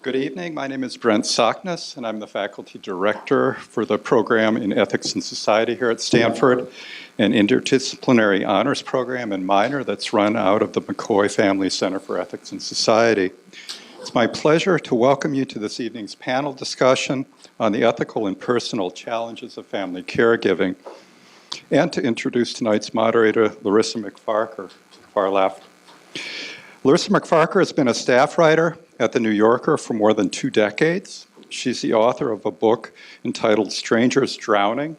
Good evening. My name is Brent Sockness, and I'm the faculty director for the program in Ethics and Society here at Stanford, an interdisciplinary honors program and minor that's run out of the McCoy Family Center for Ethics and Society. It's my pleasure to welcome you to this evening's panel discussion on the ethical and personal challenges of family caregiving, and to introduce tonight's moderator, Larissa MacFarquhar, far left. Larissa MacFarquhar has been a staff writer at The New Yorker for more than 2 decades. She's the author of a book entitled Strangers Drowning: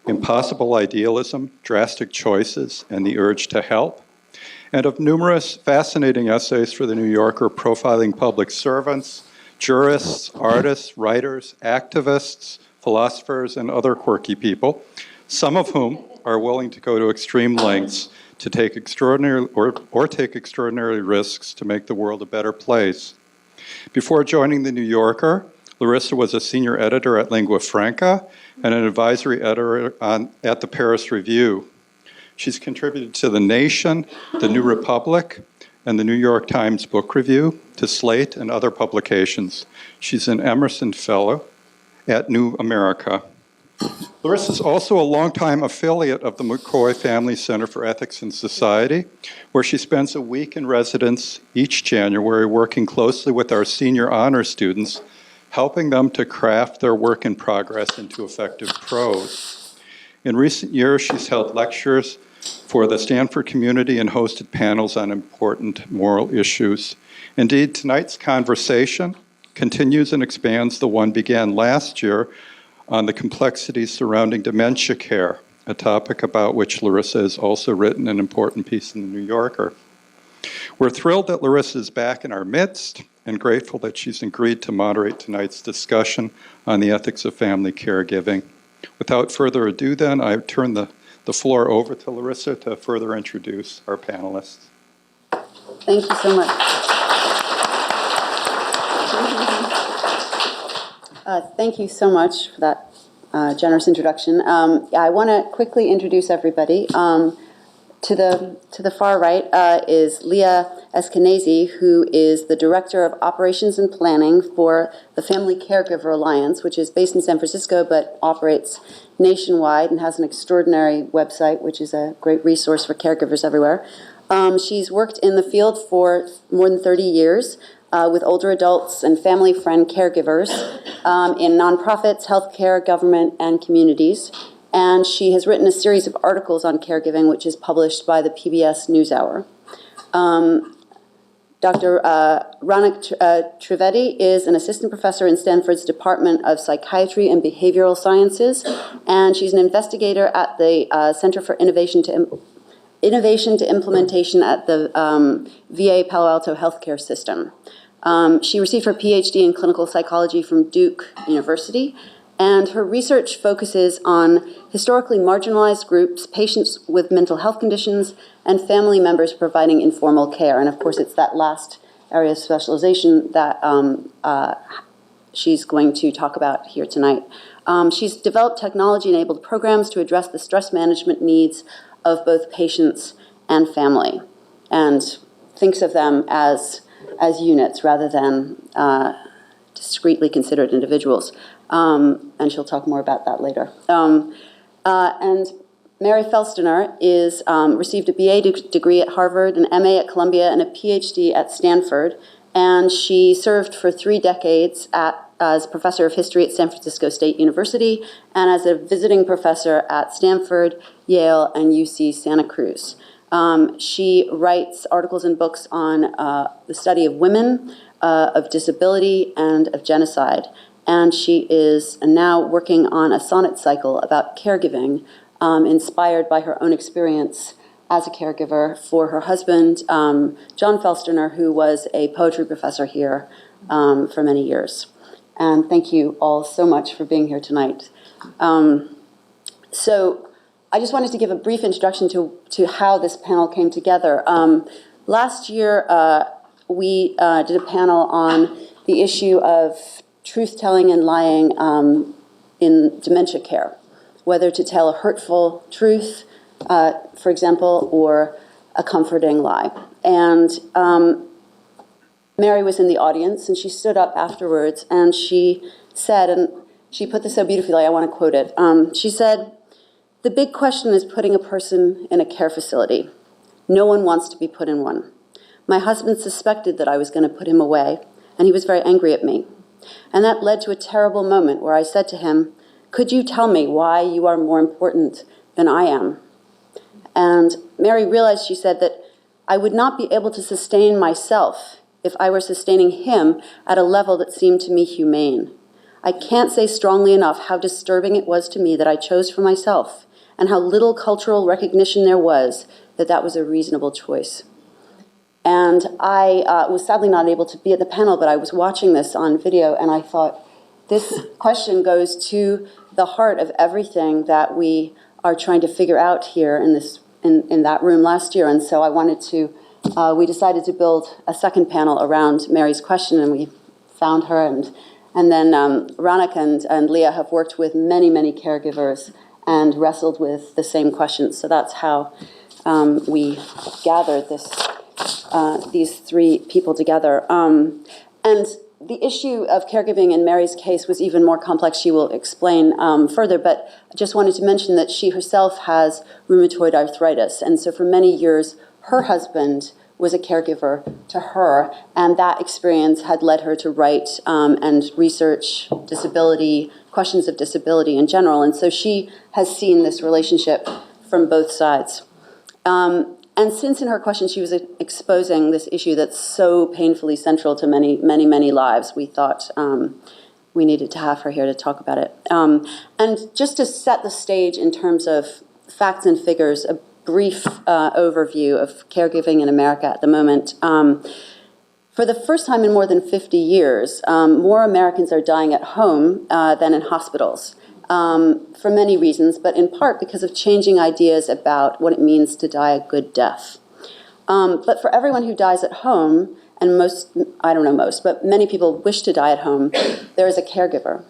Impossible Idealism, Drastic Choices, and the Urge to Help, and of numerous fascinating essays for The New Yorker profiling public servants, jurists, artists, writers, activists, philosophers, and other quirky people, some of whom are willing to go to extreme lengths to take extraordinary risks to make the world a better place. Before joining The New Yorker, Larissa was a senior editor at Lingua Franca and an advisory editor at the Paris Review. She's contributed to The Nation, The New Republic, and the New York Times Book Review, to Slate and other publications. She's an Emerson Fellow at New America. Larissa is also a longtime affiliate of the McCoy Family Center for Ethics and Society, where she spends a week in residence each January working closely with our senior honor students, helping them to craft their work in progress into effective prose. In recent years, she's held lectures for the Stanford community and hosted panels on important moral issues. Indeed, tonight's conversation continues and expands the one began last year on the complexities surrounding dementia care, a topic about which Larissa has also written an important piece in The New Yorker. We're thrilled that Larissa is back in our midst and grateful that she's agreed to moderate tonight's discussion on the ethics of family caregiving. Without further ado, then, I turn the floor over to Larissa to further introduce our panelists. Thank you so much. Thank you so much for that generous introduction. I want to quickly introduce everybody. To the far right is Leah Eskenazi, who is the Director of Operations and Planning for the Family Caregiver Alliance, which is based in San Francisco but operates nationwide and has an extraordinary website, which is a great resource for caregivers everywhere. She's worked in the field for more than 30 years. With older adults and family-friend caregivers in nonprofits, healthcare, government, and communities. And she has written a series of articles on caregiving, which is published by the PBS NewsHour. Dr. Ranak Trivedi is an assistant professor in Stanford's Department of Psychiatry and Behavioral Sciences, and she's an investigator at the Center for Innovation to Implementation at the VA Palo Alto healthcare system. She received her PhD in clinical psychology from Duke University, and her research focuses on historically marginalized groups, patients with mental health conditions, and family members providing informal care. And of course, it's that last area of specialization that she's going to talk about here tonight. She's developed technology-enabled programs to address the stress management needs of both patients and family, and thinks of them as units rather than discretely considered individuals. And she'll talk more about that later. And Mary Felstiner received a BA degree at Harvard, an MA at Columbia, and a PhD at Stanford. And she served for 3 decades as professor of history at San Francisco State University and as a visiting professor at Stanford, Yale, and UC Santa Cruz. She writes articles and books on the study of women, of disability, and of genocide. And she is now working on a sonnet cycle about caregiving, inspired by her own experience as a caregiver for her husband, John Felstiner, who was a poetry professor here for many years. And thank you all so much for being here tonight. So I just wanted to give a brief introduction to how this panel came together. Last year, we did a panel on the issue of truth-telling and lying in dementia care, whether to tell a hurtful truth, for example, or a comforting lie. And Mary was in the audience, and she stood up afterwards, and she said, and she put this so beautifully, I want to quote it. She said, "The big question is putting a person in a care facility. No one wants to be put in one. My husband suspected that I was going to put him away, and he was very angry at me. And that led to a terrible moment where I said to him, 'Could you tell me why you are more important than I am?' And Mary realized, she said, that I would not be able to sustain myself if I were sustaining him at a level that seemed to me humane. I can't say strongly enough how disturbing it was to me that I chose for myself, and how little cultural recognition there was that that was a reasonable choice." And I was sadly not able to be at the panel, but I was watching this on video, and I thought, this question goes to the heart of everything that we are trying to figure out here in that room last year. And so I wanted to, we decided to build a second panel around Mary's question, and we found her. And then Ranak and Leah have worked with many, many caregivers and wrestled with the same questions. So that's how we gathered these three people together. And the issue of caregiving in Mary's case was even more complex. She will explain further, but I just wanted to mention that she herself has rheumatoid arthritis. And so for many years, her husband was a caregiver to her, and that experience had led her to write and research disability, questions of disability in general. And so she has seen this relationship from both sides. And since in her question she was exposing this issue that's so painfully central to many, many, many lives, we thought we needed to have her here to talk about it. And just to set the stage in terms of facts and figures, a brief overview of caregiving in America at the moment. For the first time in more than 50 years, more Americans are dying at home than in hospitals. For many reasons, but in part because of changing ideas about what it means to die a good death. But for everyone who dies at home, and but many people wish to die at home, there is a caregiver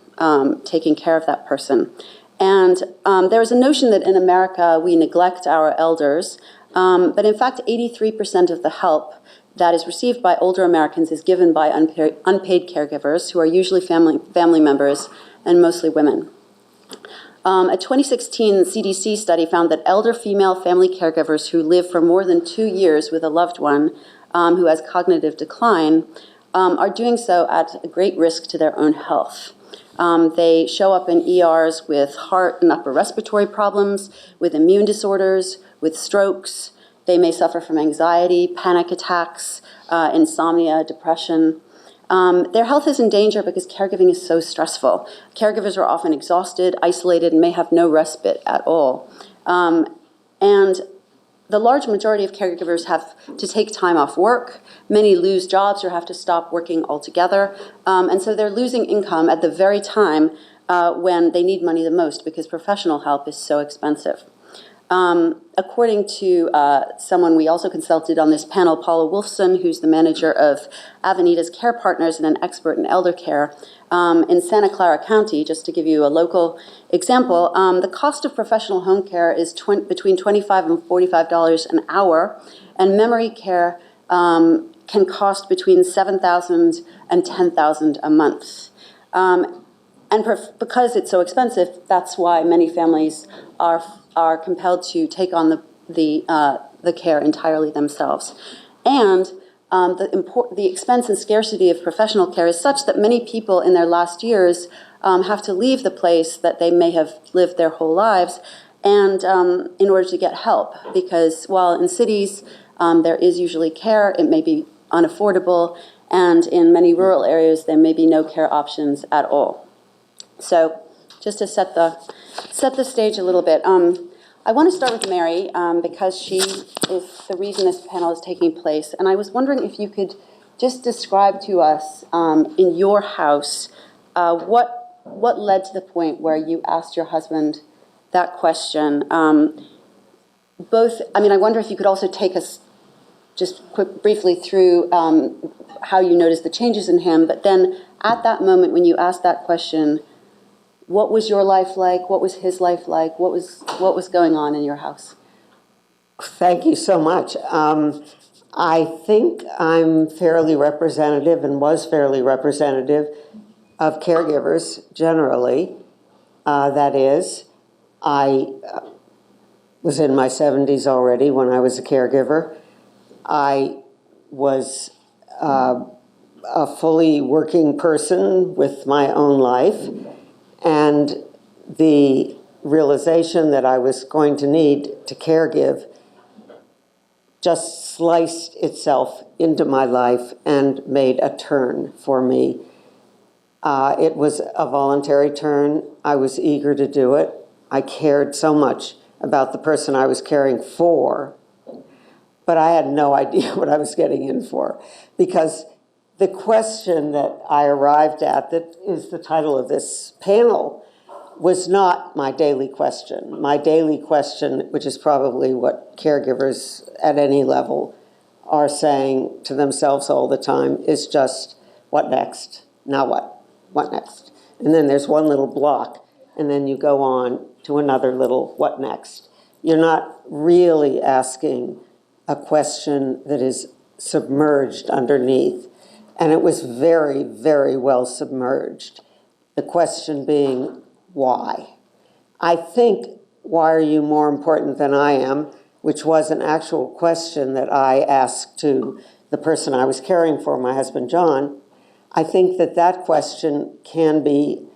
taking care of that person. And there is a notion that in America we neglect our elders, but in fact 83% of the help that is received by older Americans is given by unpaid caregivers, who are usually family members and mostly women. A 2016 CDC study found that elder female family caregivers who live for more than 2 years with a loved one who has cognitive decline are doing so at a great risk to their own health. They show up in ERs with heart and upper respiratory problems, with immune disorders, with strokes. They may suffer from anxiety, panic attacks, insomnia, depression. Their health is in danger because caregiving is so stressful. Caregivers are often exhausted, isolated, and may have no respite at all. And the large majority of caregivers have to take time off work. Many lose jobs or have to stop working altogether. And so they're losing income at the very time when they need money the most, because professional help is so expensive. According to someone we also consulted on this panel, Palo, who's the manager of Avenita's Care Partners and an expert in elder care, in Santa Clara County, just to give you a local example, the cost of professional home care is between $25 and $45 an hour, and memory care can cost between $7,000 and $10,000 a month. And because it's so expensive, that's why many families are compelled to take on the care entirely themselves. And the expense and scarcity of professional care is such that many people in their last years have to leave the place that they may have lived their whole lives, and in order to get help. Because while in cities there is usually care, it may be unaffordable, and in many rural areas there may be no care options at all. So just to set the stage a little bit, I want to start with Mary because she is the reason this panel is taking place. And I was wondering if you could just describe to us in your house what led to the point where you asked your husband that question. I wonder if you could also take us just briefly through how you noticed the changes in him, but then at that moment when you asked that question, what was your life like? What was his life like? What was going on in your house? Thank you so much. I think I'm fairly representative and was fairly representative of caregivers generally. That is, I was in my 70s already when I was a caregiver. I was a fully working person with my own life, and the realization that I was going to need to caregive just sliced itself into my life and made a turn for me. It was a voluntary turn. I was eager to do it. I cared so much about the person I was caring for, but I had no idea what I was getting in for, because the question that I arrived at, that is the title of this panel, was not my daily question. My daily question, which is probably what caregivers at any level are saying to themselves all the time, is just, what next? Now what? What next? And then there's one little block, and then you go on to another little what next. You're not really asking a question that is submerged underneath. And it was very, very well submerged. The question being, why? I think, why are you more important than I am, which was an actual question that I asked to the person I was caring for, my husband John. I think that that question can be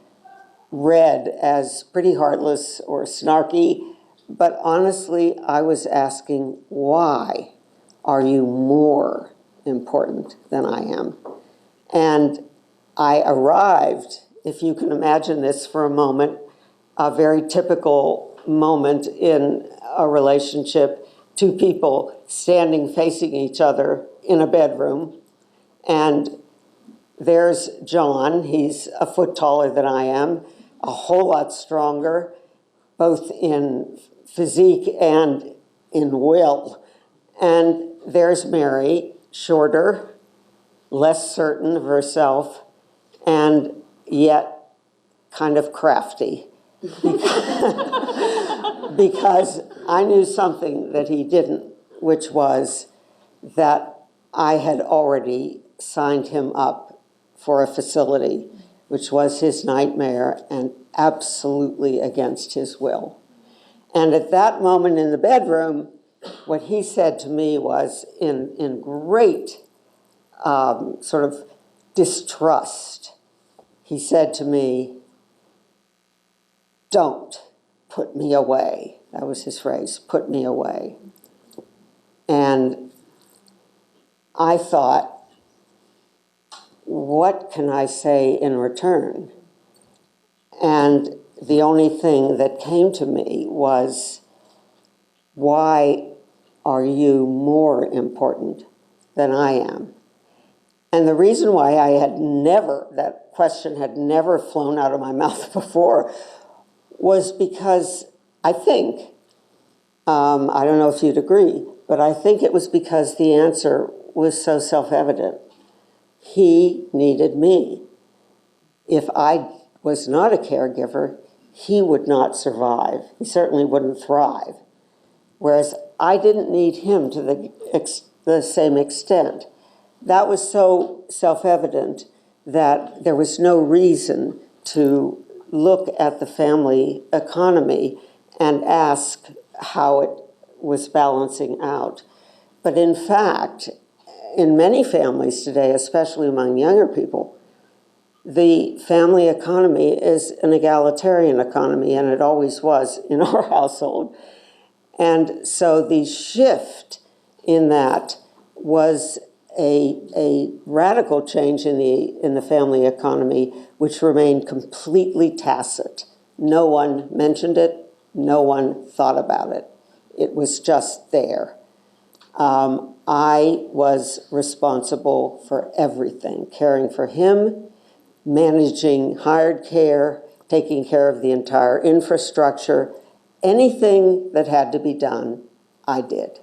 read as pretty heartless or snarky, but honestly, I was asking, why are you more important than I am? And I arrived, if you can imagine this for a moment, a very typical moment in a relationship, two people standing facing each other in a bedroom, and there's John. He's a foot taller than I am, a whole lot stronger, both in physique and in will. And there's Mary, shorter, less certain of herself, and yet kind of crafty. Because I knew something that he didn't, which was that I had already signed him up for a facility, which was his nightmare and absolutely against his will. And at that moment in the bedroom, what he said to me was in great sort of distrust. He said to me, "Don't put me away." That was his phrase, "put me away." And I thought, what can I say in return? And the only thing that came to me was, why are you more important than I am? And the reason why that question had never flown out of my mouth before was because I think, I don't know if you'd agree, but I think it was because the answer was so self-evident. He needed me. If I was not a caregiver, he would not survive. He certainly wouldn't thrive. Whereas I didn't need him to the same extent. That was so self-evident that there was no reason to look at the family economy and ask how it was balancing out. But in fact, in many families today, especially among younger people, the family economy is an egalitarian economy, and it always was in our household. And so the shift in that was a radical change in the family economy, which remained completely tacit. No one mentioned it. No one thought about it. It was just there. I was responsible for everything, caring for him, managing hired care, taking care of the entire infrastructure. Anything that had to be done, I did.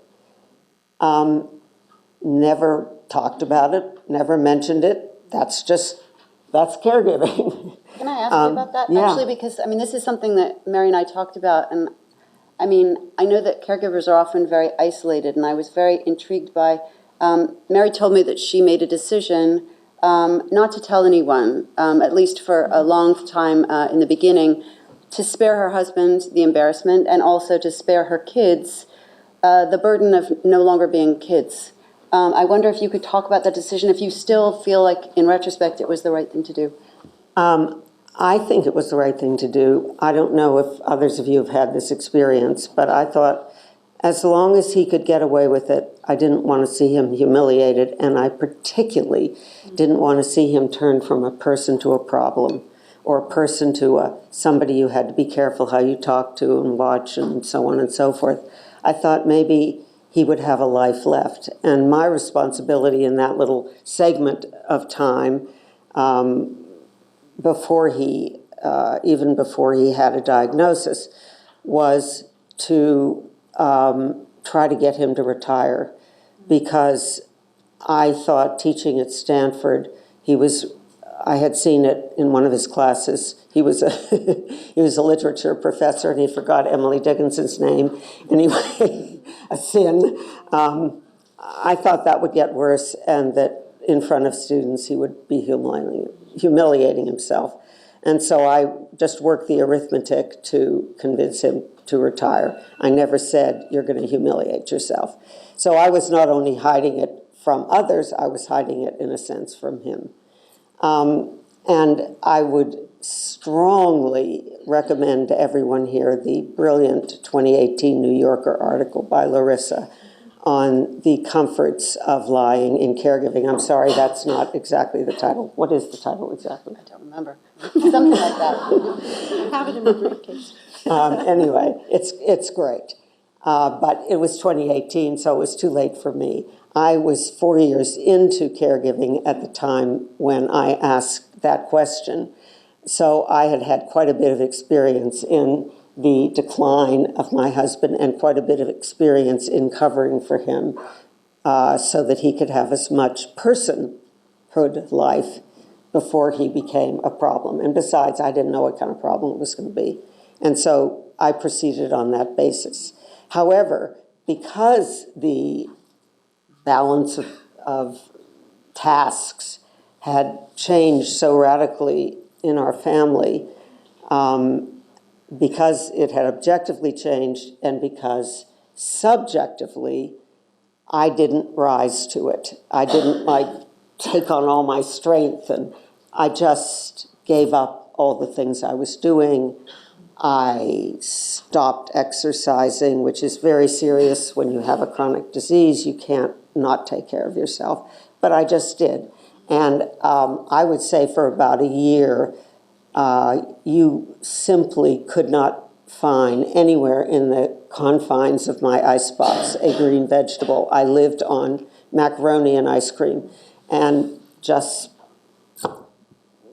Never talked about it, never mentioned it. That's caregiving. Can I ask you about that? Yeah. Actually, because, this is something that Mary and I talked about, and I know that caregivers are often very isolated, and I was very intrigued by Mary told me that she made a decision not to tell anyone, at least for a long time in the beginning, to spare her husband the embarrassment and also to spare her kids the burden of no longer being kids. I wonder if you could talk about that decision, if you still feel like, in retrospect, it was the right thing to do. I think it was the right thing to do. I don't know if others of you have had this experience, but I thought as long as he could get away with it, I didn't want to see him humiliated, and I particularly didn't want to see him turn from a person to a problem, or a person to somebody you had to be careful how you talk to and watch and so on and so forth. I thought maybe he would have a life left. And my responsibility in that little segment of time, before he, even before he had a diagnosis, was to try to get him to retire, because I thought teaching at Stanford, I had seen it in one of his classes. He was a literature professor, and he forgot Emily Dickinson's name. Anyway, a sin. I thought that would get worse, and that in front of students he would be humiliating himself. And so I just worked the arithmetic to convince him to retire. I never said, you're going to humiliate yourself. So I was not only hiding it from others, I was hiding it, in a sense, from him. And I would strongly recommend to everyone here the brilliant 2018 New Yorker article by Larissa on the comforts of lying in caregiving. I'm sorry, that's not exactly the title. What is the title exactly? I don't remember. Something like that. Have it in my briefcase. Anyway, it's great. But it was 2018, so it was too late for me. I was 4 years into caregiving at the time when I asked that question. So I had had quite a bit of experience in the decline of my husband and quite a bit of experience in covering for him so that he could have as much personhood life before he became a problem. And besides, I didn't know what kind of problem it was going to be. And so I proceeded on that basis. However, because the balance of tasks had changed so radically in our family, because it had objectively changed and because subjectively I didn't rise to it. I didn't take on all my strength, and I just gave up all the things I was doing. I stopped exercising, which is very serious when you have a chronic disease. You can't not take care of yourself, but I just did. And I would say for about a year, you simply could not find anywhere in the confines of my icebox a green vegetable. I lived on macaroni and ice cream, and just,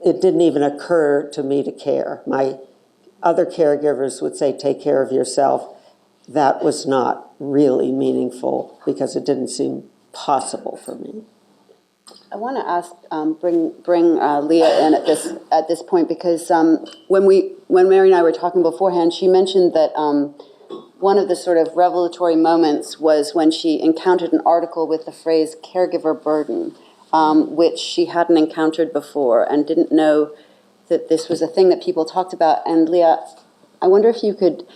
it didn't even occur to me to care. My other caregivers would say, take care of yourself. That was not really meaningful because it didn't seem possible for me. I want to ask, bring Leah in at this point, because when Mary and I were talking beforehand, she mentioned that one of the sort of revelatory moments was when she encountered an article with the phrase caregiver burden, which she hadn't encountered before and didn't know that this was a thing that people talked about. And Leah, I wonder if you could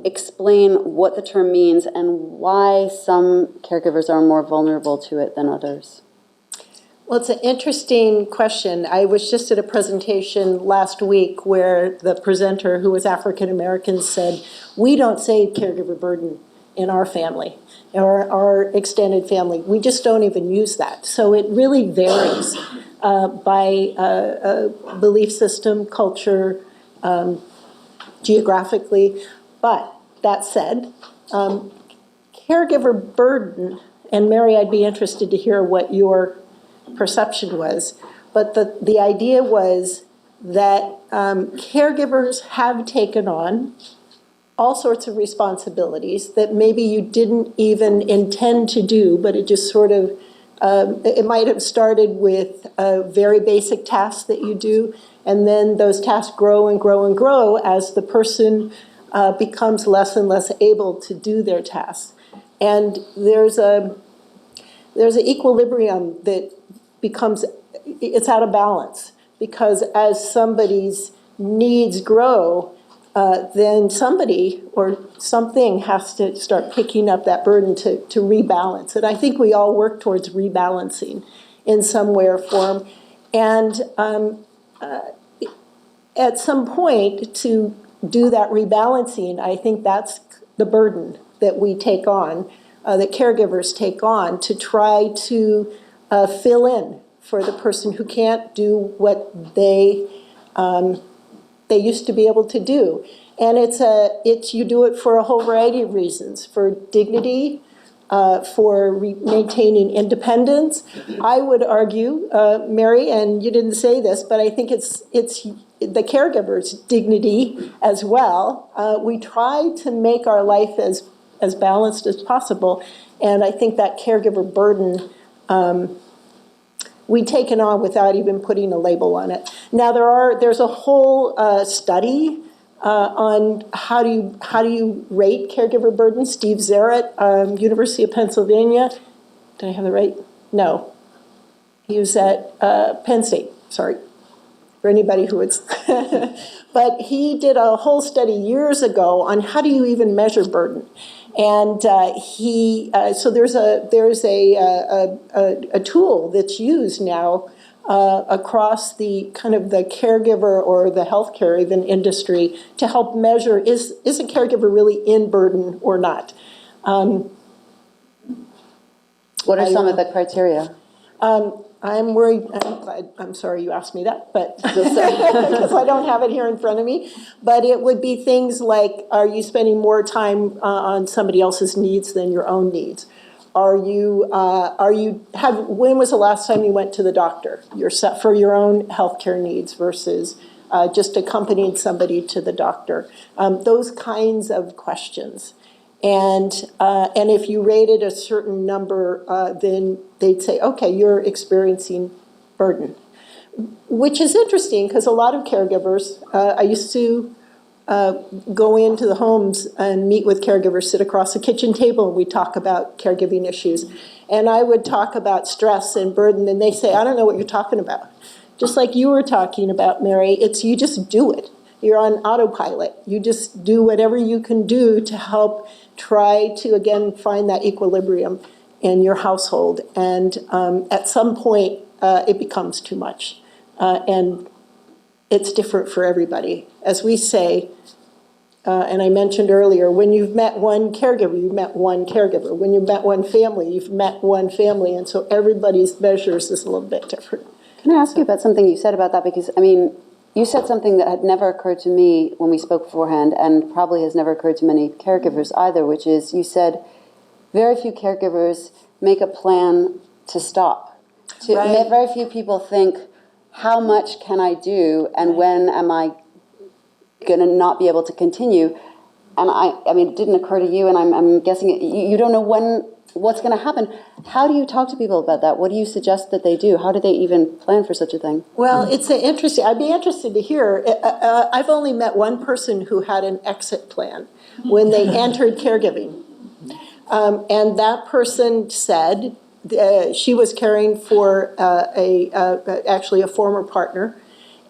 explain what the term means and why some caregivers are more vulnerable to it than others. Well, it's an interesting question. I was just at a presentation last week where the presenter, who was African American, said, we don't say caregiver burden in our family, or our extended family. We just don't even use that. So it really varies by belief system, culture, geographically. But that said, caregiver burden, and Mary, I'd be interested to hear what your perception was, but the idea was that caregivers have taken on all sorts of responsibilities that maybe you didn't even intend to do, but it just sort of, it might have started with a very basic task that you do, and then those tasks grow and grow and grow as the person becomes less and less able to do their tasks. And there's there's an equilibrium that becomes, it's out of balance, because as somebody's needs grow, then somebody or something has to start picking up that burden to rebalance. And I think we all work towards rebalancing in some way or form. And at some point, to do that rebalancing, I think that's the burden that we take on, that caregivers take on, to try to fill in for the person who can't do what they used to be able to do. And you do it for a whole variety of reasons, for dignity, for maintaining independence. I would argue, Mary, and you didn't say this, but I think it's the caregiver's dignity as well. We try to make our life as balanced as possible, and I think that caregiver burden we take it on without even putting a label on it. Now there's a whole study on how do you rate caregiver burden. Steve Zaret, University of Pennsylvania. Did I have the right? No. He was at Penn State, sorry, for anybody who would. But he did a whole study years ago on how do you even measure burden. And so there's a tool that's used now across the kind of the caregiver or the healthcare even industry to help measure is a caregiver really in burden or not. What are some of the criteria? I'm worried, I'm sorry you asked me that, but because I don't have it here in front of me. But it would be things like, are you spending more time on somebody else's needs than your own needs? When was the last time you went to the doctor for your own healthcare needs versus just accompanying somebody to the doctor? Those kinds of questions. And if you rated a certain number, then they'd say, okay, you're experiencing burden. Which is interesting, because a lot of caregivers, I used to go into the homes and meet with caregivers, sit across the kitchen table, and we talk about caregiving issues. And I would talk about stress and burden, and they say, I don't know what you're talking about. Just like you were talking about, Mary, you just do it. You're on autopilot. You just do whatever you can do to help try to, again, find that equilibrium in your household. And at some point, it becomes too much. And it's different for everybody. As we say, and I mentioned earlier, when you've met one caregiver, you've met one caregiver. When you've met one family, you've met one family. And so everybody's measures is a little bit different. Can I ask you about something you said about that? Because, I mean, you said something that had never occurred to me when we spoke beforehand, and probably has never occurred to many caregivers either, which is you said very few caregivers make a plan to stop. Right. Very few people think, how much can I do, and when am I going to not be able to continue? And I mean, it didn't occur to you, and I'm guessing you don't know what's going to happen. How do you talk to people about that? What do you suggest that they do? How do they even plan for such a thing? Well, it's interesting. I'd be interested to hear. I've only met one person who had an exit plan when they entered caregiving. And that person said she was caring for actually a former partner.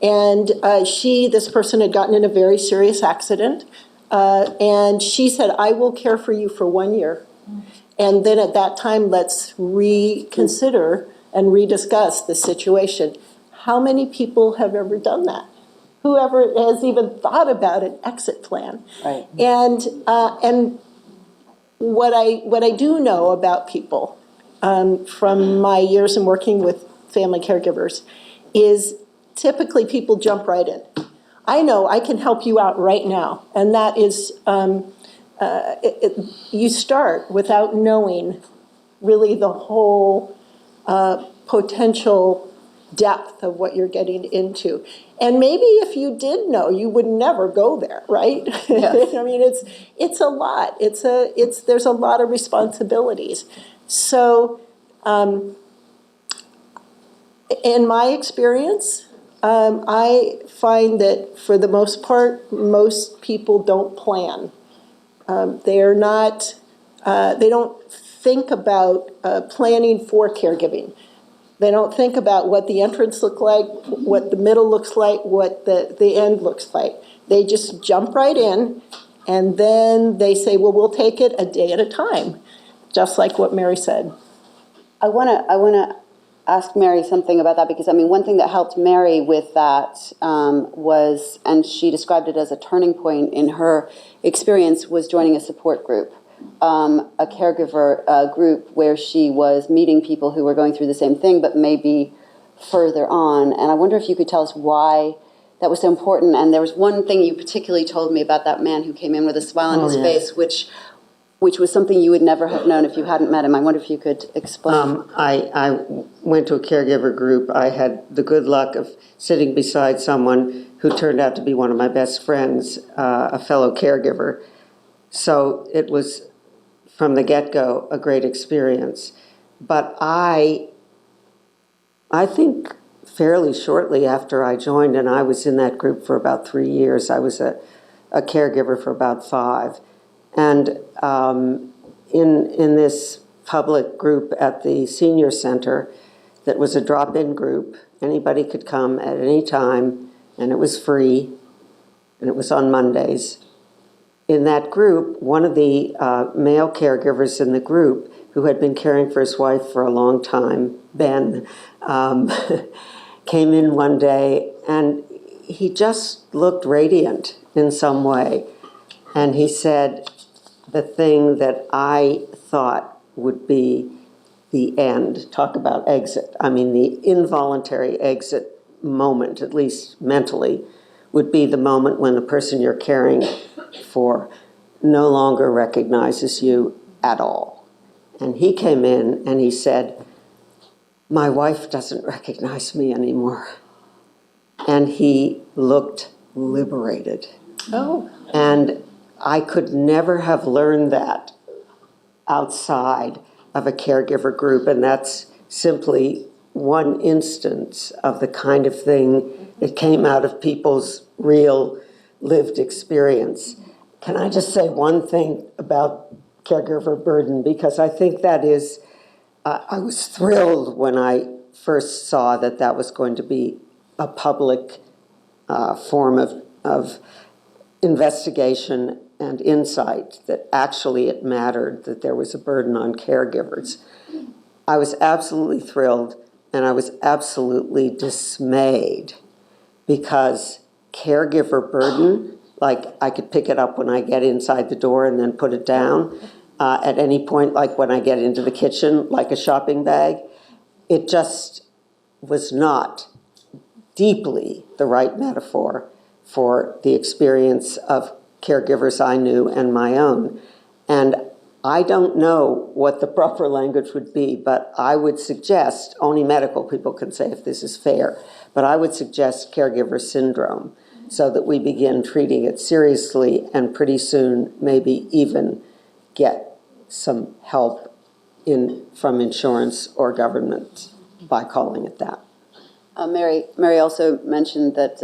And this person had gotten in a very serious accident. And she said, I will care for you for 1 year. And then at that time, let's reconsider and rediscuss the situation. How many people have ever done that? Whoever has even thought about an exit plan? Right. And what I do know about people from my years in working with family caregivers is typically people jump right in. I know I can help you out right now, and that is. You start without knowing really the whole potential depth of what you're getting into. And maybe if you did know, you would never go there, right? Yes. I mean, it's a lot. There's a lot of responsibilities. So in my experience, I find that for the most part, most people don't plan. They don't think about planning for caregiving. They don't think about what the entrance looks like, what the middle looks like, what the end looks like. They just jump right in, and then they say, well, we'll take it a day at a time, just like what Mary said. I want to ask Mary something about that, because, I mean, one thing that helped Mary with that was, and she described it as a turning point in her experience, was joining a support group, a caregiver group where she was meeting people who were going through the same thing, but maybe further on. And I wonder if you could tell us why that was so important. And there was one thing you particularly told me about that man who came in with a smile on his face, which was something you would never have known if you hadn't met him. I wonder if you could explain. I went to a caregiver group. I had the good luck of sitting beside someone who turned out to be one of my best friends, a fellow caregiver. So it was, from the get-go, a great experience. But I think fairly shortly after I joined, and I was in that group for about 3 years, I was a caregiver for about 5. And in this public group at the senior center that was a drop-in group, anybody could come at any time, and it was free, and it was on Mondays. In that group, one of the male caregivers in the group, who had been caring for his wife for a long time, Ben, came in one day, and he just looked radiant in some way. And he said the thing that I thought would be the end. Talk about exit. I mean, the involuntary exit moment, at least mentally, would be the moment when the person you're caring for no longer recognizes you at all. And he came in and he said, my wife doesn't recognize me anymore. And he looked liberated. Oh. And I could never have learned that outside of a caregiver group, and that's simply one instance of the kind of thing that came out of people's real lived experience. Can I just say one thing about caregiver burden? Because I think that is, I was thrilled when I first saw that that was going to be a public form of investigation and insight, that actually it mattered that there was a burden on caregivers. I was absolutely thrilled, and I was absolutely dismayed, because caregiver burden, like I could pick it up when I get inside the door and then put it down at any point, like when I get into the kitchen, like a shopping bag. It just was not deeply the right metaphor for the experience of caregivers I knew and my own. And I don't know what the proper language would be, but I would suggest, only medical people can say if this is fair, but I would suggest caregiver syndrome, so that we begin treating it seriously and pretty soon maybe even get some help from insurance or government by calling it that. Mary also mentioned that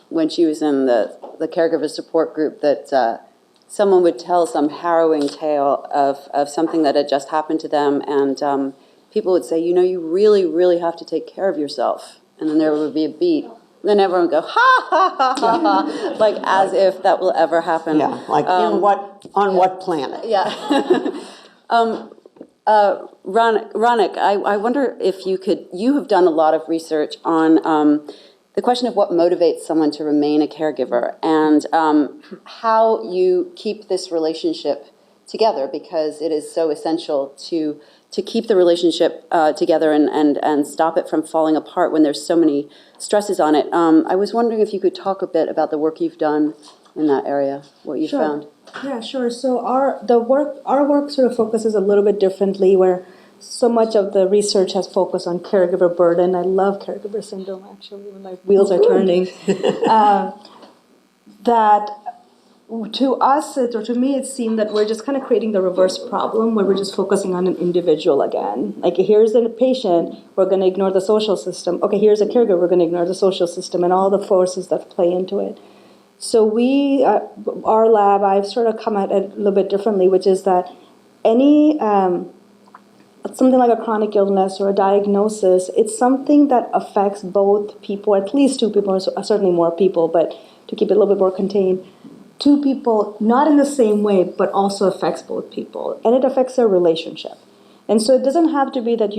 when she was in the caregiver support group, that someone would tell some harrowing tale of something that had just happened to them, and people would say, you know, you really, really have to take care of yourself. And then there would be a beat. Then everyone would go, ha, ha, ha, ha, ha, like as if that will ever happen. Yeah, like on what planet? Yeah. Ranak, I wonder if you have done a lot of research on the question of what motivates someone to remain a caregiver, and how you keep this relationship together, because it is so essential to keep the relationship together and stop it from falling apart when there's so many stresses on it. I was wondering if you could talk a bit about the work you've done in that area, what you found. Yeah, sure. So our work sort of focuses a little bit differently, where so much of the research has focused on caregiver burden. I love caregiver syndrome, actually, when my wheels are turning. That to us, or to me, it seemed that we're just kind of creating the reverse problem, where we're just focusing on an individual again. Like, here's a patient, we're going to ignore the social system. Okay, here's a caregiver, we're going to ignore the social system and all the forces that play into it. So our lab, I've sort of come at it a little bit differently, which is that any something like a chronic illness or a diagnosis, it's something that affects both people, at least two people, certainly more people, but to keep it a little bit more contained, two people, not in the same way, but also affects both people. And it affects their relationship. And so it doesn't have to be that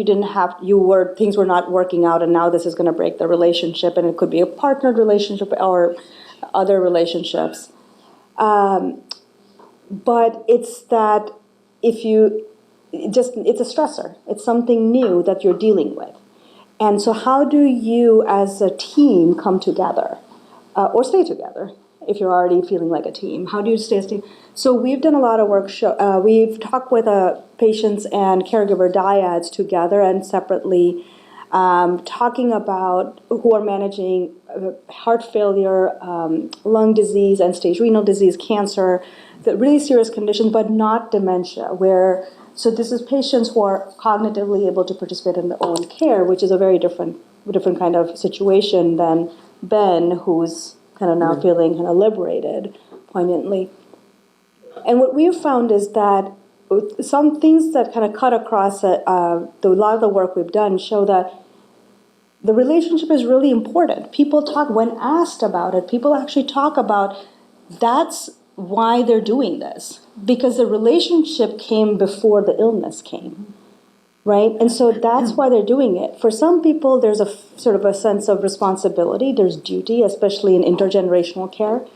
things were not working out and now this is going to break the relationship, and it could be a partnered relationship or other relationships. But it's that it's a stressor. It's something new that you're dealing with. And so how do you as a team come together or stay together if you're already feeling like a team? How do you stay as a team? So we've done a lot of work. We've talked with patients and caregiver dyads together and separately, talking about who are managing heart failure, lung disease, end-stage renal disease, cancer, the really serious conditions, but not dementia, so this is patients who are cognitively able to participate in their own care, which is a very different kind of situation than Ben, who's kind of now feeling kind of liberated poignantly. And what we've found is that some things that kind of cut across a lot of the work we've done show that the relationship is really important. People talk, when asked about it, people actually talk about that's why they're doing this, because the relationship came before the illness came, right? And so that's why they're doing it. For some people, there's a sort of a sense of responsibility. There's duty, especially in intergenerational care.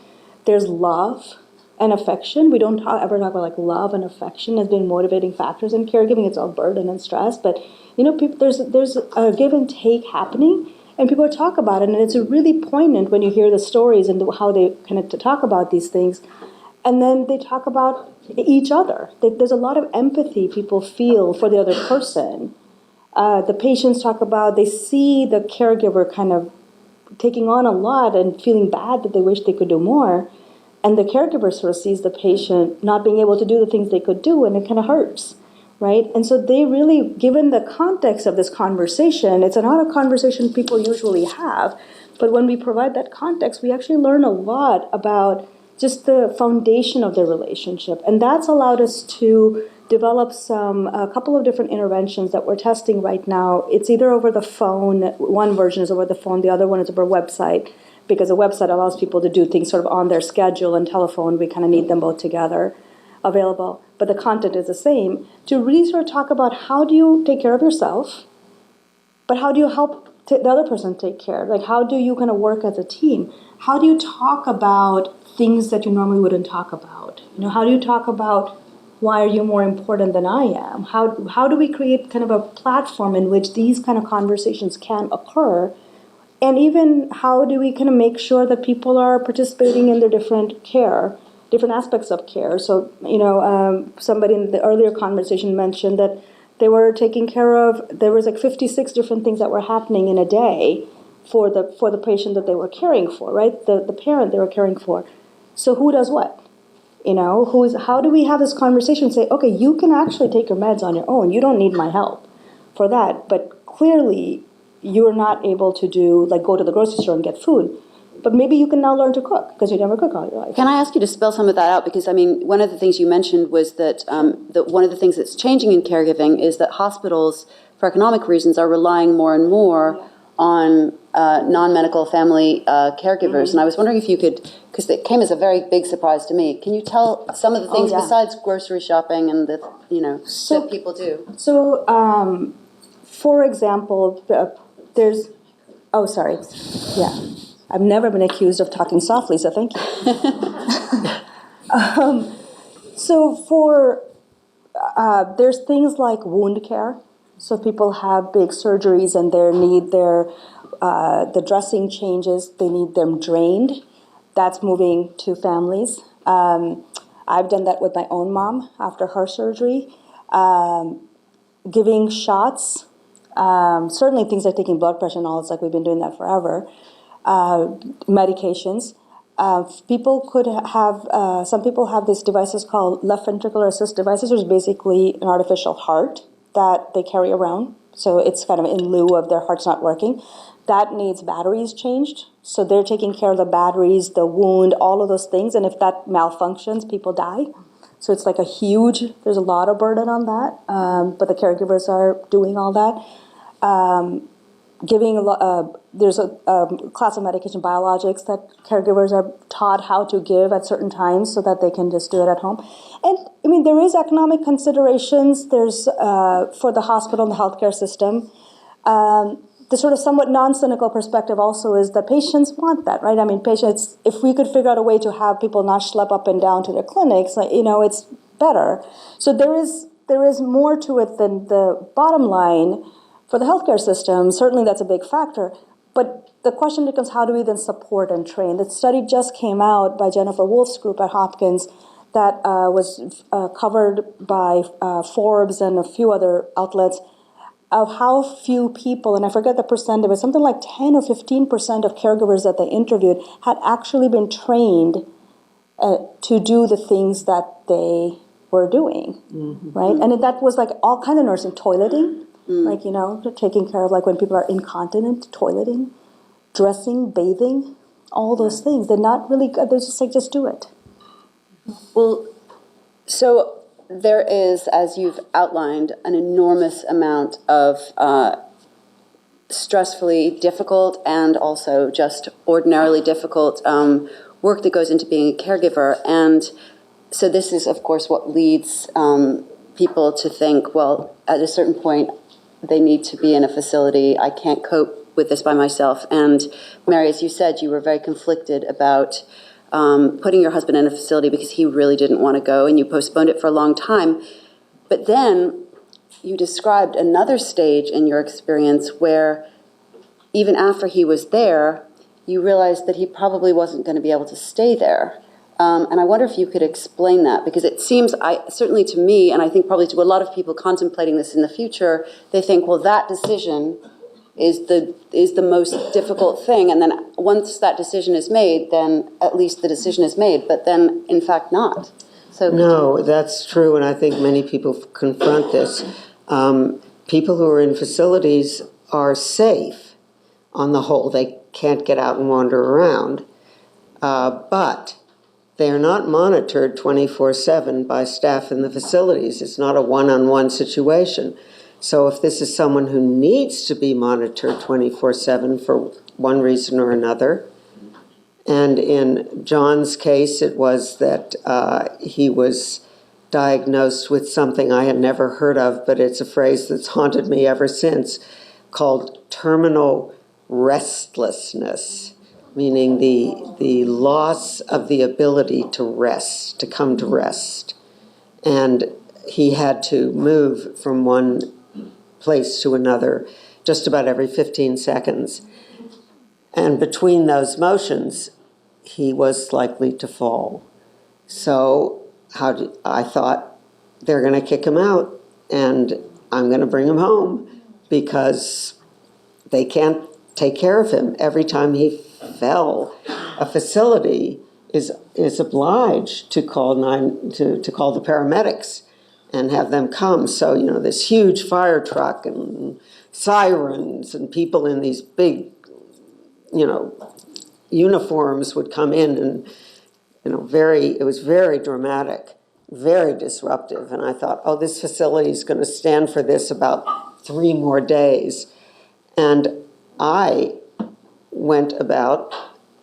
There's love and affection. We don't ever talk about like love and affection as being motivating factors in caregiving. It's all burden and stress, but people, there's a give and take happening, and people talk about it, and it's really poignant when you hear the stories and how they kind of talk about these things. And then they talk about each other. There's a lot of empathy people feel for the other person. The patients talk about, they see the caregiver kind of taking on a lot and feeling bad that they wish they could do more. And the caregiver sort of sees the patient not being able to do the things they could do, and it kind of hurts, right? And so they really, given the context of this conversation, it's not a conversation people usually have, but when we provide that context, we actually learn a lot about just the foundation of the relationship. And that's allowed us to develop a couple of different interventions that we're testing right now. It's either over the phone, one version is over the phone, the other one is over a website, because a website allows people to do things sort of on their schedule, and telephone, we kind of need them both together available. But the content is the same, to really sort of talk about how do you take care of yourself, but how do you help the other person take care? Like, how do you kind of work as a team? How do you talk about things that you normally wouldn't talk about? How do you talk about why are you more important than I am? How do we create kind of a platform in which these kind of conversations can occur? And even how do we kind of make sure that people are participating in their different aspects of care? So, somebody in the earlier conversation mentioned that they were taking care of, there was like 56 different things that were happening in a day for the patient that they were caring for, right? The parent they were caring for. So who does what? How do we have this conversation and say, okay, you can actually take your meds on your own. You don't need my help for that. But clearly, you're not able to go to the grocery store and get food. But maybe you can now learn to cook because you never cook all your life. Can I ask you to spell some of that out? Because, one of the things you mentioned was that one of the things that's changing in caregiving is that hospitals, for economic reasons, are relying more and more on non-medical family caregivers. And I was wondering if you could, because it came as a very big surprise to me, can you tell some of the things besides grocery shopping and that people do? So, for example, there's, I've never been accused of talking softly, so thank you. There's things like wound care. So people have big surgeries and the dressing changes, they need them drained. That's moving to families. I've done that with my own mom after her surgery. Giving shots, certainly things like taking blood pressure and all, it's like we've been doing that forever. Medications. Some people have these devices called left ventricular assist devices, which is basically an artificial heart that they carry around. So it's kind of in lieu of their heart's not working. That needs batteries changed. So they're taking care of the batteries, the wound, all of those things. And if that malfunctions, people die. So it's like there's a lot of burden on that, but the caregivers are doing all that. There's a class of medication, biologics, that caregivers are taught how to give at certain times so that they can just do it at home. And I mean, there is economic considerations. There's for the hospital and the healthcare system. The sort of somewhat non-cynical perspective also is that patients want that, right? I mean, patients, if we could figure out a way to have people not schlep up and down to their clinics, it's better. So there is more to it than the bottom line. For the healthcare system, certainly that's a big factor. But the question becomes, how do we then support and train? The study just came out by Jennifer Wolf's group at Hopkins that was covered by Forbes and a few other outlets, of how few people, and I forget the percent, it was something like 10 or 15% of caregivers that they interviewed had actually been trained to do the things that they were doing, right? And that was like all kind of nursing, toileting, like, taking care of, like, when people are incontinent, toileting, dressing, bathing, all those things. They're not really good. They're just like, just do it. Well, so there is, as you've outlined, an enormous amount of stressfully difficult and also just ordinarily difficult work that goes into being a caregiver. And so this is, of course, what leads people to think, well, at a certain point, they need to be in a facility. I can't cope with this by myself. And Mary, as you said, you were very conflicted about putting your husband in a facility because he really didn't want to go, and you postponed it for a long time. But then you described another stage in your experience where even after he was there, you realized that he probably wasn't going to be able to stay there. And I wonder if you could explain that, because it seems, certainly to me, and I think probably to a lot of people contemplating this in the future, they think, well, that decision is the most difficult thing, and then once that decision is made, then at least the decision is made, but then in fact not. So No, that's true, and I think many people confront this. People who are in facilities are safe on the whole. They can't get out and wander around, but they are not monitored 24/7 by staff in the facilities. It's not a one-on-one situation. So if this is someone who needs to be monitored 24/7 for one reason or another, and in John's case, it was that he was diagnosed with something I had never heard of, but it's a phrase that's haunted me ever since, called terminal restlessness, meaning the loss of the ability to rest, to come to rest. And he had to move from one place to another just about every 15 seconds. And between those motions, he was likely to fall. So I thought, they're going to kick him out, and I'm going to bring him home because they can't take care of him. Every time he fell, a facility is obliged to call to call the paramedics and have them come. So, this huge fire truck and sirens and people in these big, uniforms would come in, and, it was very dramatic, very disruptive. And I thought, oh, this facility is going to stand for this about 3 more days. And I went about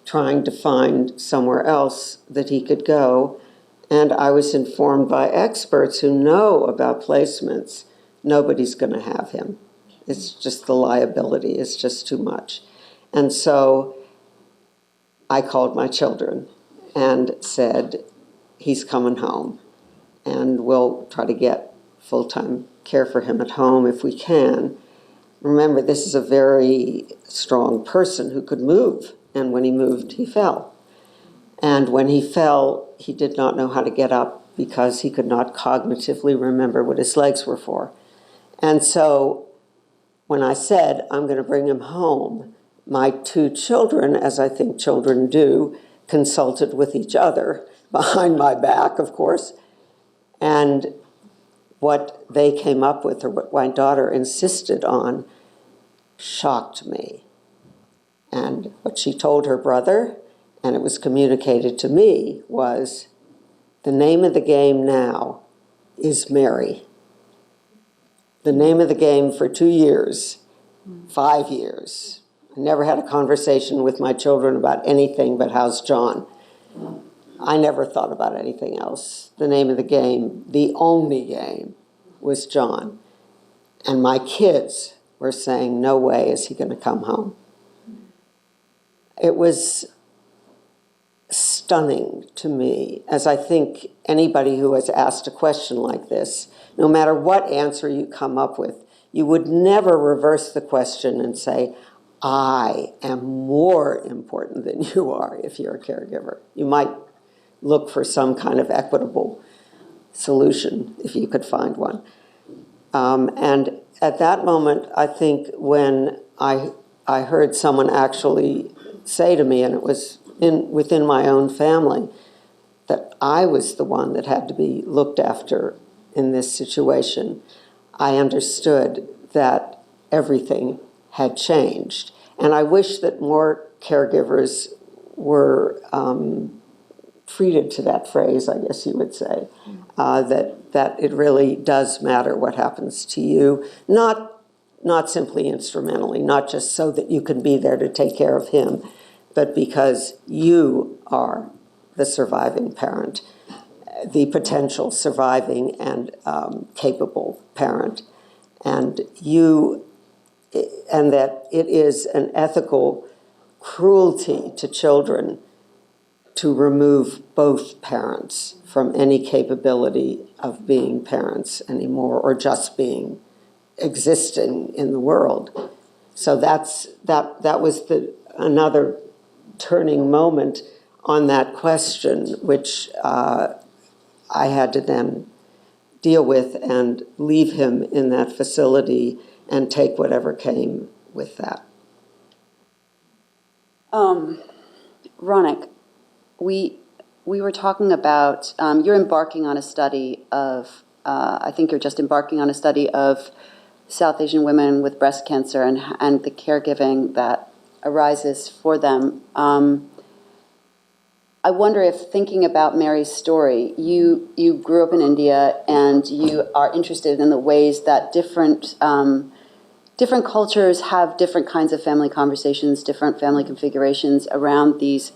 trying to find somewhere else that he could go. And I was informed by experts who know about placements, nobody's going to have him. It's just the liability is just too much. And so I called my children and said, he's coming home, and we'll try to get full-time care for him at home if we can. Remember, this is a very strong person who could move, and when he moved, he fell. And when he fell, he did not know how to get up because he could not cognitively remember what his legs were for. And so when I said, I'm going to bring him home, my 2 children, as I think children do, consulted with each other, behind my back, of course. And what they came up with, or what my daughter insisted on, shocked me. And what she told her brother, and it was communicated to me, was The name of the game now is Mary. The name of the game for 2 years, 5 years. I never had a conversation with my children about anything but how's John. I never thought about anything else. The name of the game, the only game, was John. And my kids were saying, no way is he going to come home. It was stunning to me, as I think anybody who has asked a question like this, no matter what answer you come up with, you would never reverse the question and say, I am more important than you are if you're a caregiver. You might look for some kind of equitable solution if you could find one. And at that moment, I think when I heard someone actually say to me, and it was within my own family, that I was the one that had to be looked after in this situation, I understood that everything had changed. And I wish that more caregivers were treated to that phrase, I guess you would say, that it really does matter what happens to you, not simply instrumentally, not just so that you can be there to take care of him, but because you are the surviving parent, the potential surviving and capable parent, and that it is an ethical cruelty to children to remove both parents from any capability of being parents anymore, or just existing in the world. So that was another turning moment on that question, which I had to then deal with and leave him in that facility and take whatever came with that. Ranak, we were talking about, you're embarking on a study of, I think you're just embarking on a study of South Asian women with breast cancer and the caregiving that arises for them. I wonder if, thinking about Mary's story, you grew up in India and you are interested in the ways that different cultures have different kinds of family conversations, different family configurations around these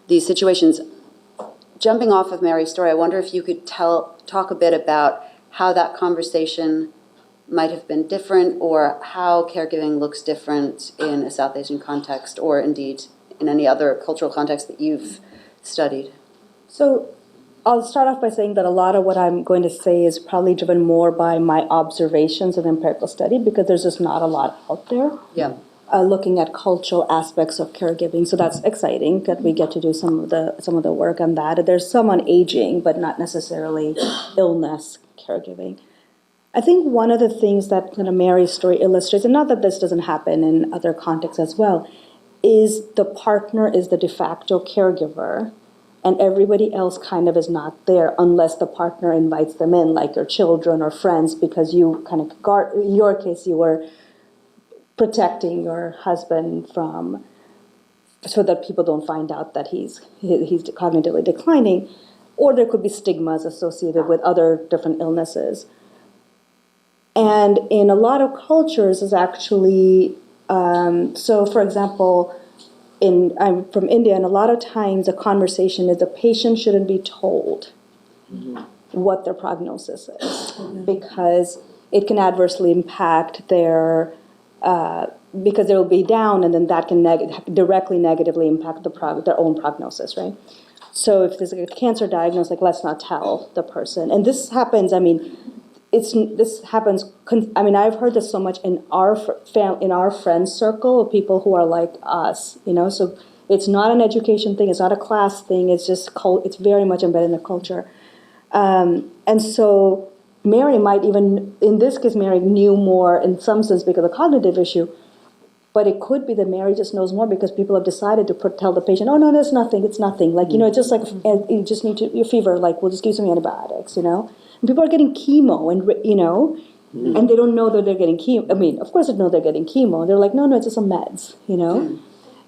situations. Jumping off of Mary's story, I wonder if you could talk a bit about how that conversation might have been different, or how caregiving looks different in a South Asian context, or indeed in any other cultural context that you've studied. So I'll start off by saying that a lot of what I'm going to say is probably driven more by my observations and empirical study, because there's just not a lot out there. Yeah. Looking at cultural aspects of caregiving, so that's exciting that we get to do some of the work on that. There's some on aging, but not necessarily illness caregiving. I think one of the things that kind of Mary's story illustrates, and not that this doesn't happen in other contexts as well, is the partner is the de facto caregiver, and everybody else kind of is not there unless the partner invites them in, like your children or friends, because you kind of guard. In your case, you were protecting your husband from, so that people don't find out that he's cognitively declining, or there could be stigmas associated with other different illnesses. And in a lot of cultures is actually, so for example, I'm from India, and a lot of times the conversation is the patient shouldn't be told what their prognosis is, because it can adversely impact their, because they will be down, and then that can directly negatively impact their own prognosis, right? So if there's a cancer diagnosis, like, let's not tell the person. And this happens, I've heard this so much in our friends circle of people who are like us, so it's not an education thing, it's not a class thing, it's just it's very much embedded in the culture. And so Mary might even, in this case, Mary knew more in some sense because of the cognitive issue, but it could be that Mary just knows more because people have decided to tell the patient, oh, no, it's nothing, it's like, just like, you just need your fever, like, we'll just give you some antibiotics, And people are getting chemo, and they don't know that they're getting chemo. Of course they know they're getting chemo. They're like, no, it's just some meds,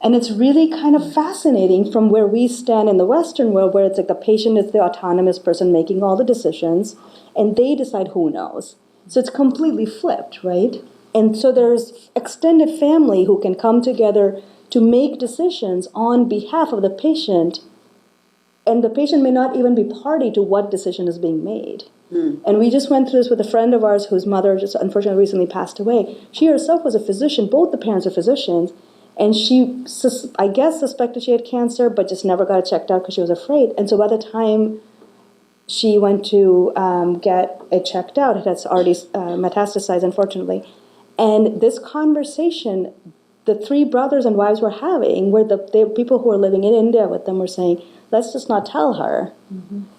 And it's really kind of fascinating from where we stand in the Western world, where it's like the patient is the autonomous person making all the decisions, and they decide who knows. So it's completely flipped, right? And so there's extended family who can come together to make decisions on behalf of the patient, and the patient may not even be party to what decision is being made. And we just went through this with a friend of ours whose mother just unfortunately recently passed away. She herself was a physician. Both the parents are physicians. And she, I guess, suspected she had cancer, but just never got it checked out because she was afraid. And so by the time she went to get it checked out, it had already metastasized, unfortunately. And this conversation, the three brothers and wives were having, where the people who were living in India with them were saying, let's just not tell her.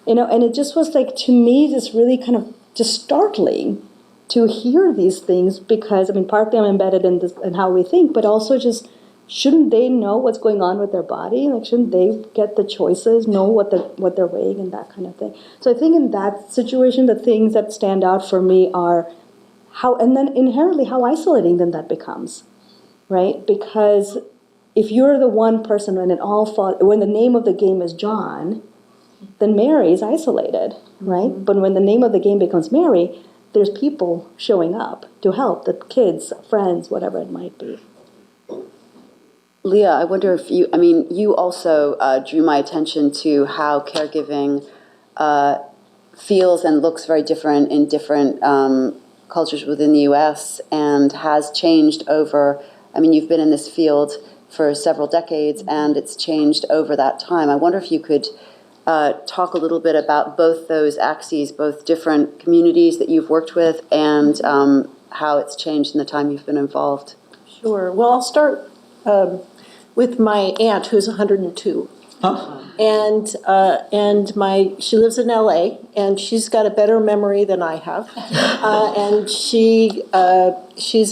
You know, and it just was like, to me, just really kind of just startling to hear these things, because, I mean, partly I'm embedded in this and how we think, but also just, shouldn't they know what's going on with their body? Like, shouldn't they get the choices, know what they're weighing and that kind of thing? So I think in that situation, the things that stand out for me are how, and then inherently how isolating then that becomes, right? Because if you're the one person when the name of the game is John, then Mary is isolated, right? But when the name of the game becomes Mary, there's people showing up to help, the kids, friends, whatever it might be. Leah, I wonder if you also drew my attention to how caregiving feels and looks very different in different cultures within the U.S. and has changed over, you've been in this field for several decades, and it's changed over that time. I wonder if you could talk a little bit about both those axes, both different communities that you've worked with, and how it's changed in the time you've been involved. Sure. Well, I'll start with my aunt, who's 102. And she lives in LA, and she's got a better memory than I have. And she's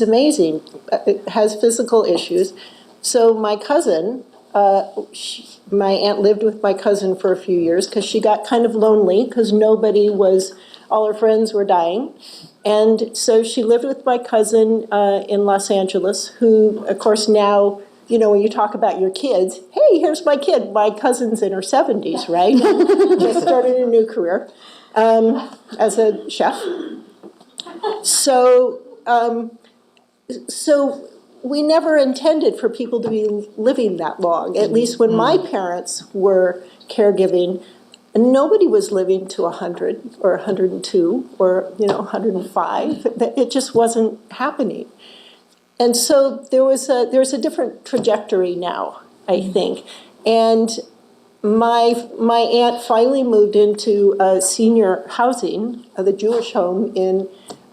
amazing, has physical issues. So my cousin, my aunt lived with my cousin for a few years because she got kind of lonely because all her friends were dying. And so she lived with my cousin in Los Angeles, who, of course, now, when you talk about your kids, hey, here's my kid. My cousin's in her 70s, right? Just started a new career as a chef. So we never intended for people to be living that long. At least when my parents were caregiving, nobody was living to 100 or 102 or 105. It just wasn't happening. And so there's a different trajectory now, I think. And my aunt finally moved into senior housing, the Jewish home in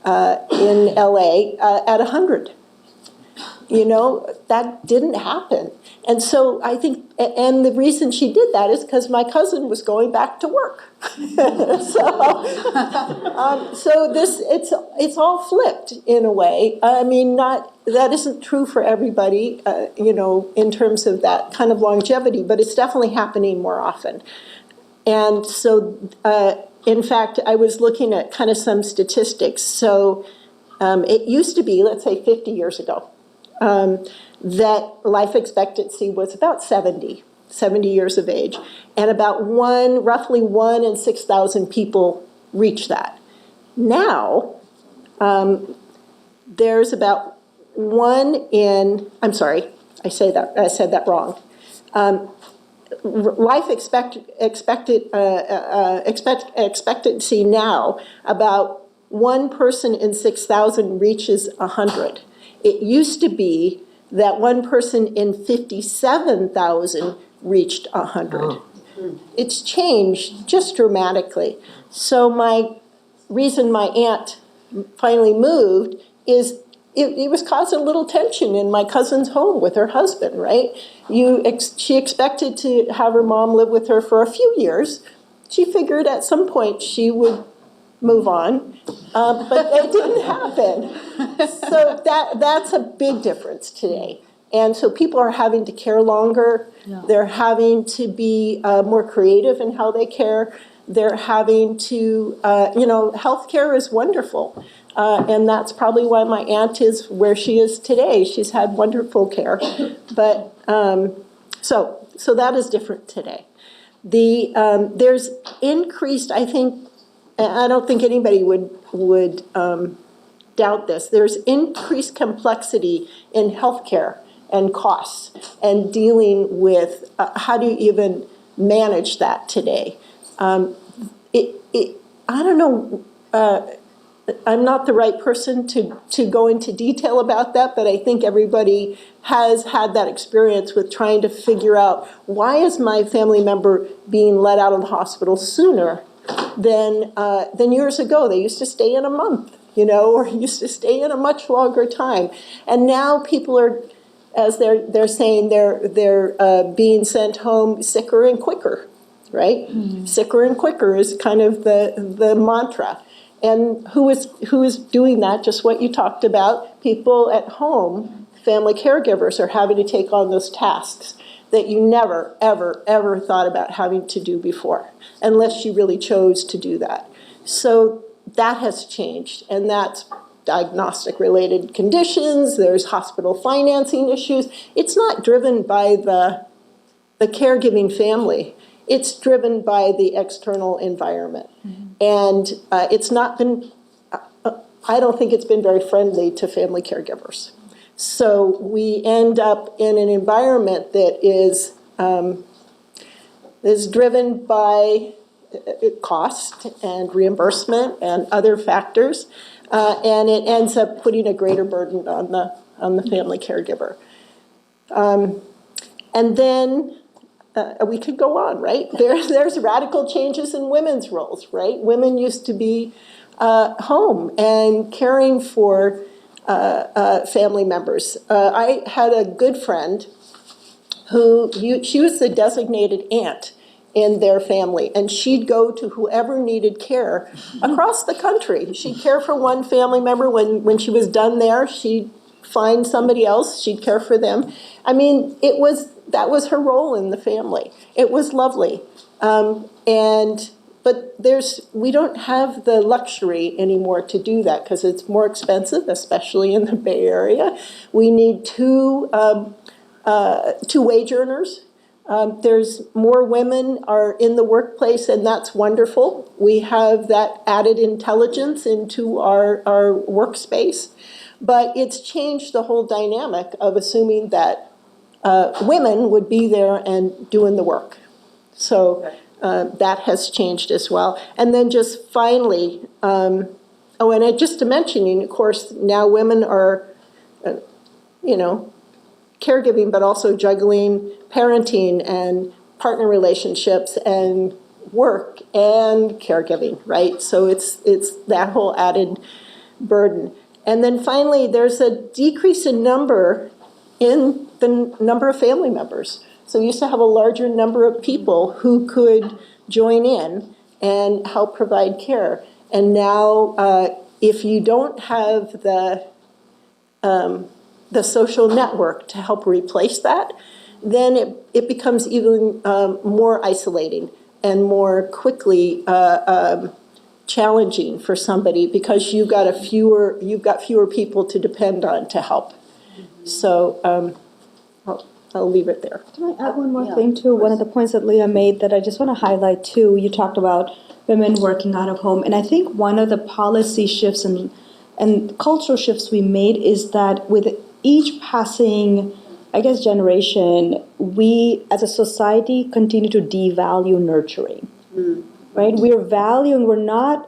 LA at 100. That didn't happen. And so I think, and the reason she did that is because my cousin was going back to work. So it's all flipped in a way. That isn't true for everybody, in terms of that kind of longevity, but it's definitely happening more often. And so, in fact, I was looking at kind of some statistics. So it used to be, let's say 50 years ago, that life expectancy was about 70 years of age. And about roughly 1 in 6,000 people reach that. Now, there's about 1 in, I'm sorry, I said that wrong. Life expectancy now, about 1 person in 6,000 reaches 100. It used to be that 1 person in 57,000 reached 100. It's changed just dramatically. So my reason my aunt finally moved is it was causing a little tension in my cousin's home with her husband, right? She expected to have her mom live with her for a few years. She figured at some point she would move on, but it didn't happen. So that's a big difference today. And so people are having to care longer. Yeah. They're having to be more creative in how they care. They're having to, healthcare is wonderful. And that's probably why my aunt is where she is today. She's had wonderful care. But so that is different today. There's increased, I think, I don't think anybody would doubt this. There's increased complexity in healthcare and costs and dealing with how do you even manage that today. I don't know, I'm not the right person to go into detail about that, but I think everybody has had that experience with trying to figure out, why is my family member being let out of the hospital sooner than years ago? They used to stay in a month, or used to stay in a much longer time. And now people are, as they're saying, they're being sent home sicker and quicker, right? Mm-hmm. Sicker and quicker is kind of the mantra. And who is doing that? Just what you talked about. People at home, family caregivers, are having to take on those tasks that you never, ever, ever thought about having to do before, unless you really chose to do that. So that has changed, and that's diagnostic-related conditions. There's hospital financing issues. It's not driven by the caregiving family. It's driven by the external environment. Mm-hmm. And it's not been, I don't think it's been very friendly to family caregivers. So we end up in an environment that is driven by cost and reimbursement and other factors, and it ends up putting a greater burden on the family caregiver. And then we could go on, right? There's radical changes in women's roles, right? Women used to be home and caring for family members. I had a good friend she was the designated aunt in their family, and she'd go to whoever needed care across the country. She'd care for one family member. When she was done there, she'd find somebody else. She'd care for them. I mean, that was her role in the family. It was lovely. But we don't have the luxury anymore to do that because it's more expensive, especially in the Bay Area. We need two wage earners. There's more women are in the workplace, and that's wonderful. We have that added intelligence into our workspace. But it's changed the whole dynamic of assuming that women would be there and doing the work. So that has changed as well. And then just finally, and just to mention, of course, now women are, caregiving, but also juggling parenting and partner relationships and work and caregiving, right? So it's that whole added burden. And then finally, there's a decrease in the number of family members. So we used to have a larger number of people who could join in and help provide care. And now, if you don't have the social network to help replace that, then it becomes even more isolating and more quickly challenging for somebody because you've got fewer people to depend on to help. So I'll leave it there. Can I add one more thing too? One of the points that Leah made that I just want to highlight too, you talked about women working out of home, and I think one of the policy shifts and cultural shifts we made is that with each passing, generation, we as a society continue to devalue nurturing, right? We're not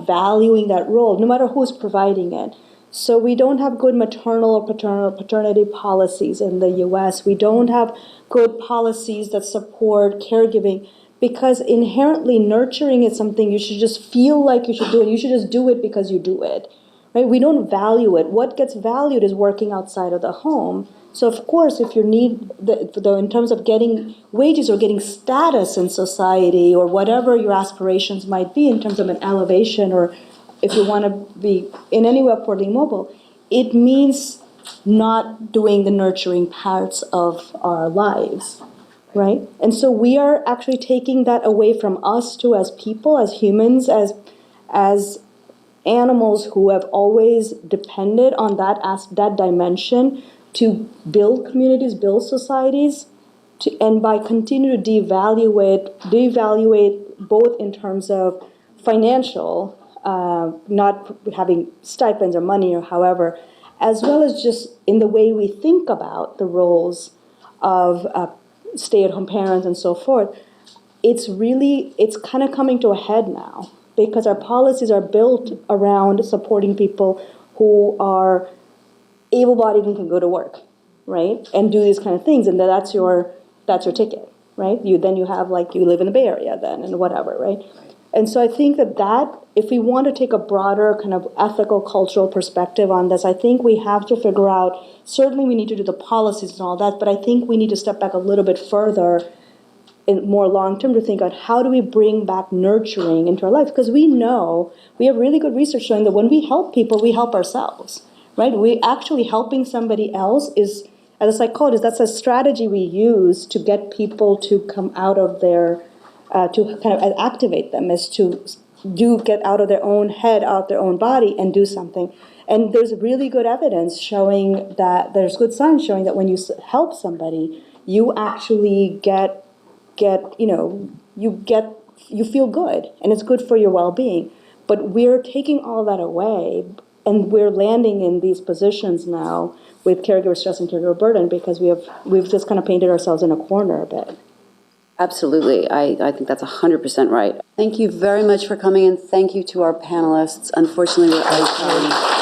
valuing that role, no matter who's providing it. So we don't have good maternal or paternity policies in the U.S. We don't have good policies that support caregiving because inherently nurturing is something you should just feel like you should do, and you should just do it because you do it. Right? We don't value it. What gets valued is working outside of the home. So of course, if you need in terms of getting wages or getting status in society or whatever your aspirations might be in terms of an elevation, or if you want to be in any way upwardly mobile, it means not doing the nurturing parts of our lives, right? And so we are actually taking that away from us too, as people, as humans, as animals who have always depended on that dimension to build communities, build societies, and by continue to devaluate both in terms of financial, not having stipends or money or however, as well as just in the way we think about the roles of stay-at-home parents and so forth. It's kind of coming to a head now because our policies are built around supporting people who are able-bodied and can go to work, right, and do these kind of things, and that's your ticket, right? You have you live in the Bay Area then and whatever, right? And so I think that if we want to take a broader kind of ethical, cultural perspective on this, I think we have to figure out, certainly we need to do the policies and all that, but I think we need to step back a little bit further in more long-term to think about how do we bring back nurturing into our life? Because we know, we have really good research showing that when we help people, we help ourselves, right? We actually helping somebody else is, as a psychologist, that's a strategy we use to get people to come out of their, to kind of activate them, is to get out of their own head, out their own body, and do something. And there's really good evidence showing that, there's good science showing that when you help somebody, you actually you feel good, and it's good for your well-being. But we're taking all that away, and we're landing in these positions now with caregiver stress and caregiver burden because we've just kind of painted ourselves in a corner a bit. Absolutely. I think that's 100% right. Thank you very much for coming, and thank you to our panelists. Unfortunately, we're out of time.